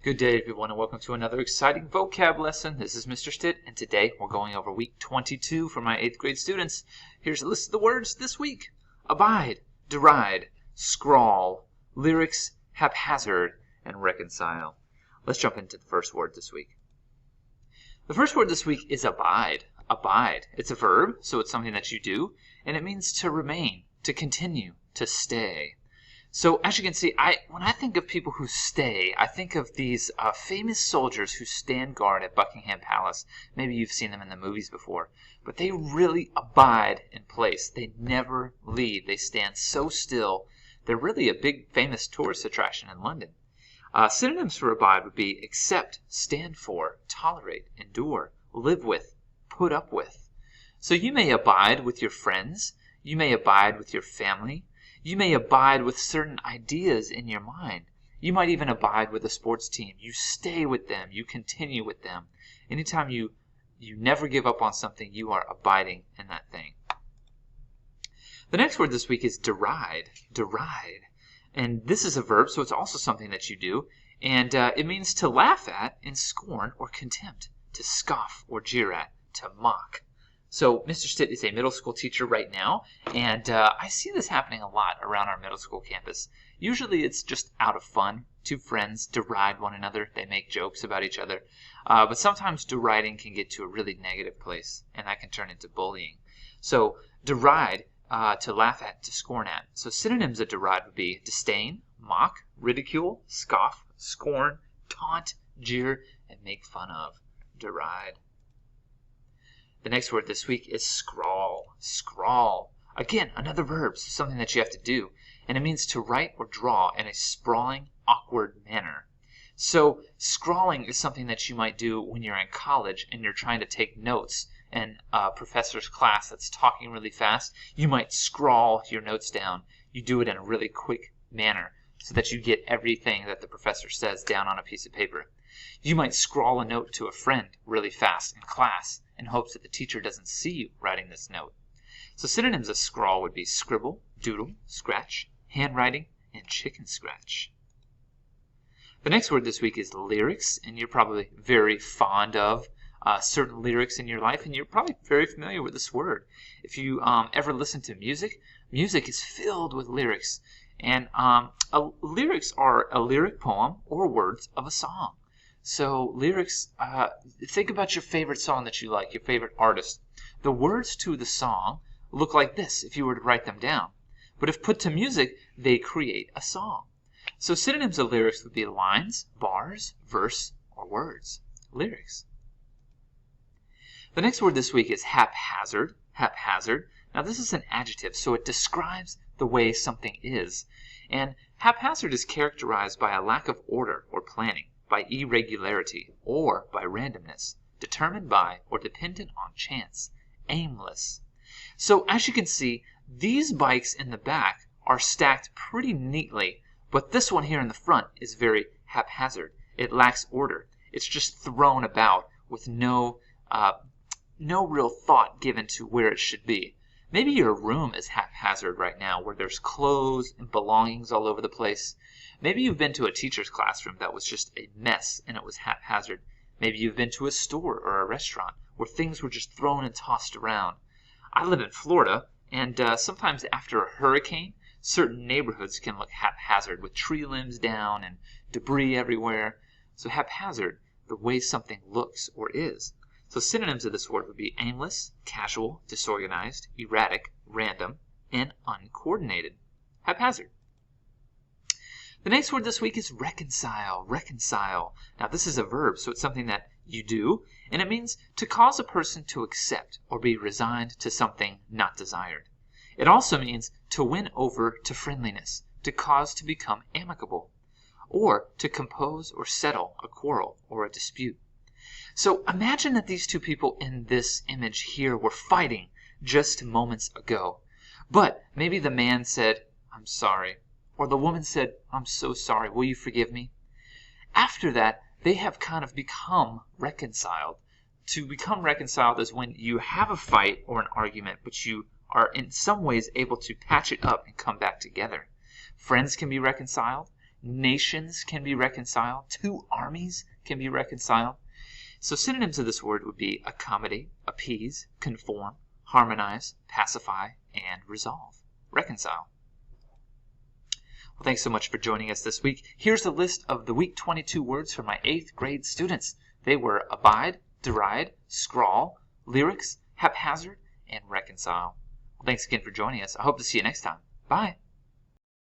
Good day, everyone, and welcome to another exciting vocab lesson. This is Mr. Stitt, and today we're going over week 22 for my 8th grade students. Here's a list of the words this week. Abide, deride, scrawl, lyrics, haphazard, and reconcile. Let's jump into the first word this week. The first word this week is abide. Abide. It's a verb, so it's something that you do, and it means to remain, to continue, to stay. So as you can see, when I think of people who stay, I think of these famous soldiers who stand guard at Buckingham Palace. Maybe you've seen them in the movies before. But they really abide in place. They never leave. They stand so still. They're really a big famous tourist attraction in London. Synonyms for abide would be accept, stand for, tolerate, endure, live with, put up with. So you may abide with your friends. You may abide with your family. You may abide with certain ideas in your mind. You might even abide with a sports team. You stay with them. You continue with them. Anytime you never give up on something, you are abiding in that thing. The next word this week is deride. Deride. And this is a verb, so it's also something that you do. And it means to laugh at in scorn or contempt, to scoff or jeer at, to mock. So Mr. Stitt is a middle school teacher right now, and I see this happening a lot around our middle school campus. Usually it's just out of fun. Two friends deride one another. They make jokes about each other. But sometimes deriding can get to a really negative place, and that can turn into bullying. So deride, to laugh at, to scorn at. So synonyms of deride would be disdain, mock, ridicule, scoff, scorn, taunt, jeer, and make fun of. Deride. The next word this week is scrawl. Scrawl. Again, another verb, so something that you have to do. And it means to write or draw in a sprawling, awkward manner. So scrawling is something that you might do when you're in college and you're trying to take notes in a professor's class that's talking really fast. You might scrawl your notes down. You do it in a really quick manner so that you get everything that the professor says down on a piece of paper. You might scrawl a note to a friend really fast in class in hopes that the teacher doesn't see you writing this note. So synonyms of scrawl would be scribble, doodle, scratch, handwriting, and chicken scratch. The next word this week is lyrics, and you're probably very fond of certain lyrics in your life, and you're probably very familiar with this word. If you ever listen to music, music is filled with lyrics, and lyrics are a lyric poem or words of a song. So lyrics, think about your favorite song that you like, your favorite artist. The words to the song look like this if you were to write them down. But if put to music, they create a song. So synonyms of lyrics would be lines, bars, verse, or words. Lyrics. The next word this week is haphazard. Haphazard. Now this is an adjective, so it describes the way something is. And haphazard is characterized by a lack of order or planning, by irregularity, or by randomness, determined by or dependent on chance, aimless. So as you can see, these bikes in the back are stacked pretty neatly, but this one here in the front is very haphazard. It lacks order. It's just thrown about with no real thought given to where it should be. Maybe your room is haphazard right now, where there's clothes and belongings all over the place. Maybe you've been to a teacher's classroom that was just a mess and it was haphazard. Maybe you've been to a store or a restaurant where things were just thrown and tossed around. I live in Florida, and sometimes after a hurricane, certain neighborhoods can look haphazard with tree limbs down and debris everywhere. So haphazard, the way something looks or is. So synonyms of this word would be aimless, casual, disorganized, erratic, random, and uncoordinated. Haphazard. The next word this week is reconcile. Reconcile. Now this is a verb, so it's something that you do, and it means to cause a person to accept or be resigned to something not desired. It also means to win over to friendliness, to cause to become amicable, or to compose or settle a quarrel or a dispute. So imagine that these two people in this image here were fighting just moments ago. But maybe the man said, "I'm sorry." Or the woman said, "I'm so sorry. Will you forgive me?" After that, they have kind of become reconciled. To become reconciled is when you have a fight or an argument, but you are in some ways able to patch it up and come back together. Friends can be reconciled. Nations can be reconciled. 2 armies can be reconciled. So synonyms of this word would be accommodate, appease, conform, harmonize, pacify, and resolve. Reconcile. Well, thanks so much for joining us this week. Here's a list of the week 22 words for my 8th grade students. They were abide, deride, scrawl, lyrics, haphazard, and reconcile. Well, thanks again for joining us. I hope to see you next time. Bye.